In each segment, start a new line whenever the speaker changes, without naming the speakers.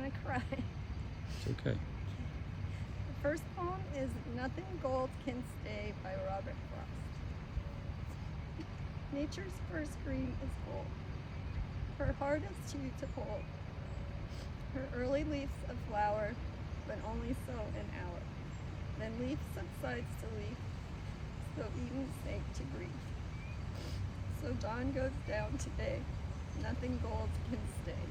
gonna cry.
It's okay.
The first poem is Nothing Gold Can Stay by Robert Frost. Nature's first green is gold. Her heart is too to hold. Her early leaves of flower, but only so an hour. Then leaf subsides to leaf, so Eden sank to grief. So dawn goes down today, nothing gold can stay.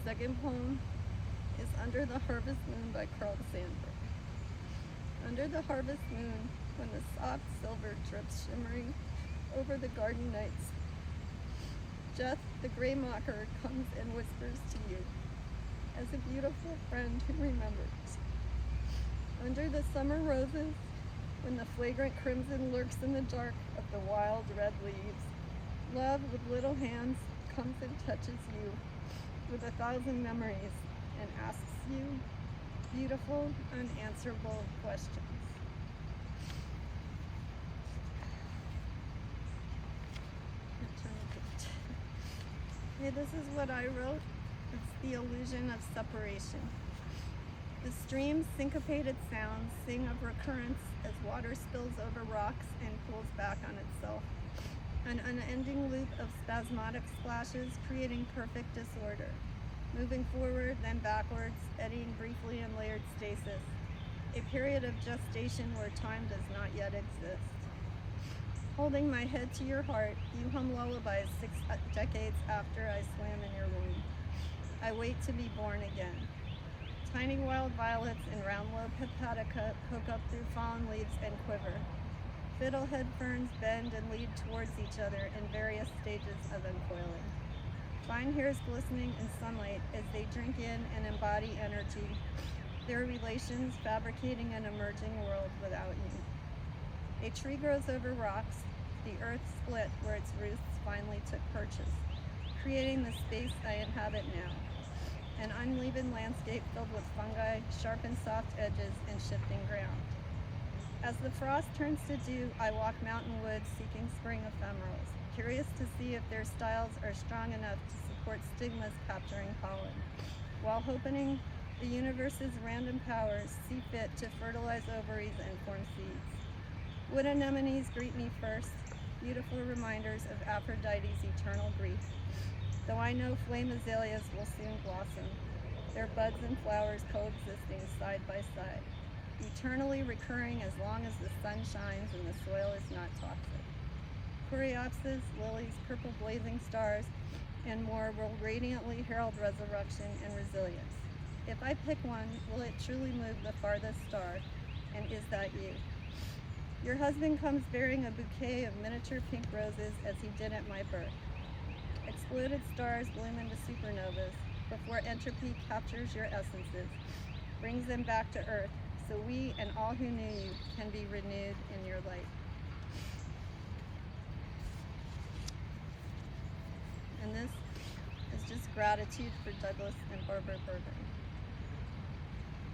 Second poem is Under the Harvest Moon by Carl Sandburg. Under the harvest moon, when the soft silver drips shimmering over the garden nights, Jeff, the gray mocker, comes and whispers to you, as a beautiful friend who remembers. Under the summer roses, when the flagrant crimson lurks in the dark of the wild red leaves, love with little hands comes and touches you with 1,000 memories and asks you beautiful, unanswerable questions. Okay, this is what I wrote. It's the illusion of separation. The stream's syncopated sounds sing of recurrence as water spills over rocks and pulls back on itself. An unending loop of spasmodic splashes creating perfect disorder. Moving forward, then backwards, eddying briefly in layered stasis. A period of gestation where time does not yet exist. Holding my head to your heart, you hum lullabies 6 decades after I swam in your womb. I wait to be born again. Tiny wild violets and round lobe hepatica poke up through fallen leaves and quiver. Fiddlehead ferns bend and lead towards each other in various stages of uncoiling. Fine hairs glistening in sunlight as they drink in and embody energy, their relations fabricating an emerging world without you. A tree grows over rocks, the earth split where its roots finally took purchase, creating the space I inhabit now. An uneven landscape filled with fungi, sharp and soft edges, and shifting ground. As the frost turns to dew, I walk mountain woods seeking spring ephemerals, curious to see if their styles are strong enough to support stigmas capturing pollen, while hoping the universe's random powers see fit to fertilize ovaries and form seeds. Wood anemones greet me first, beautiful reminders of Aphrodite's eternal grief, though I know flame azaleas will soon blossom, their buds and flowers coexisting side by side, eternally recurring as long as the sun shines and the soil is not toxic. Coreopsis, lilies, purple blazing stars, and more will radiantly herald resurrection and resilience. If I pick one, will it truly move the farthest star? And is that you? Your husband comes bearing a bouquet of miniature pink roses as he did at my birth. Exploded stars bloom into supernovas before entropy captures your essences, brings them back to Earth, so we and all who knew you can be renewed in your light. And this is just gratitude for Douglas and Barbara Bergen.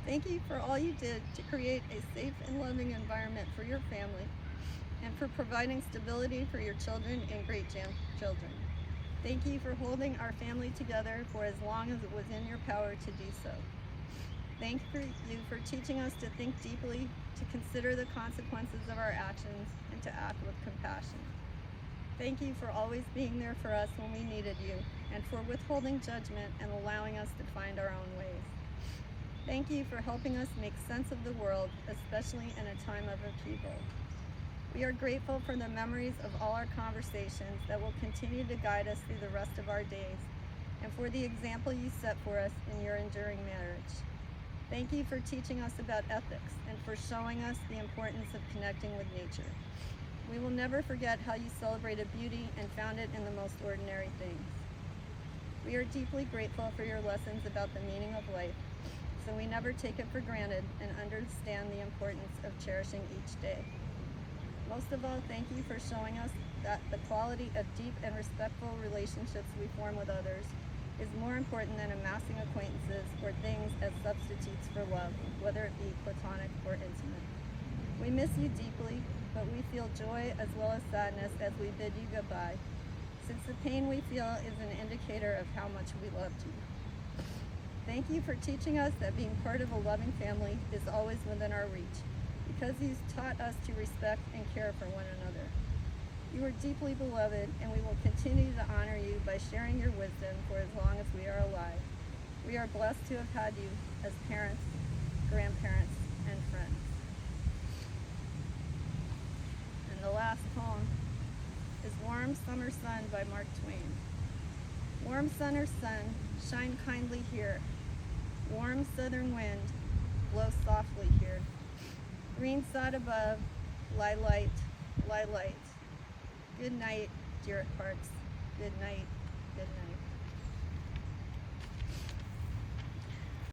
Thank you for all you did to create a safe and loving environment for your family and for providing stability for your children and great-grandchildren. Thank you for holding our family together for as long as it was in your power to do so. Thank you for teaching us to think deeply, to consider the consequences of our actions, and to act with compassion. Thank you for always being there for us when we needed you, and for withholding judgment and allowing us to find our own ways. Thank you for helping us make sense of the world, especially in a time of upheaval. We are grateful for the memories of all our conversations that will continue to guide us through the rest of our days, and for the example you set for us in your enduring marriage. Thank you for teaching us about ethics and for showing us the importance of connecting with nature. We will never forget how you celebrated beauty and found it in the most ordinary things. We are deeply grateful for your lessons about the meaning of life, so we never take it for granted and understand the importance of cherishing each day. Most of all, thank you for showing us that the quality of deep and respectful relationships we form with others is more important than amassing acquaintances or things as substitutes for love, whether it be platonic or intimate. We miss you deeply, but we feel joy as well as sadness as we bid you goodbye. since the pain we feel is an indicator of how much we loved you. Thank you for teaching us that being part of a loving family is always within our reach, because you've taught us to respect and care for one another. You are deeply beloved, and we will continue to honor you by sharing your wisdom for as long as we are alive. We are blessed to have had you as parents, grandparents, and friends. And the last poem is Warm Summer Sun by Mark Twain. Warm summer sun, shine kindly here. Warm southern wind, blow softly here. Green sod above, lie light, lie light. Good night, dear hearts. Good night.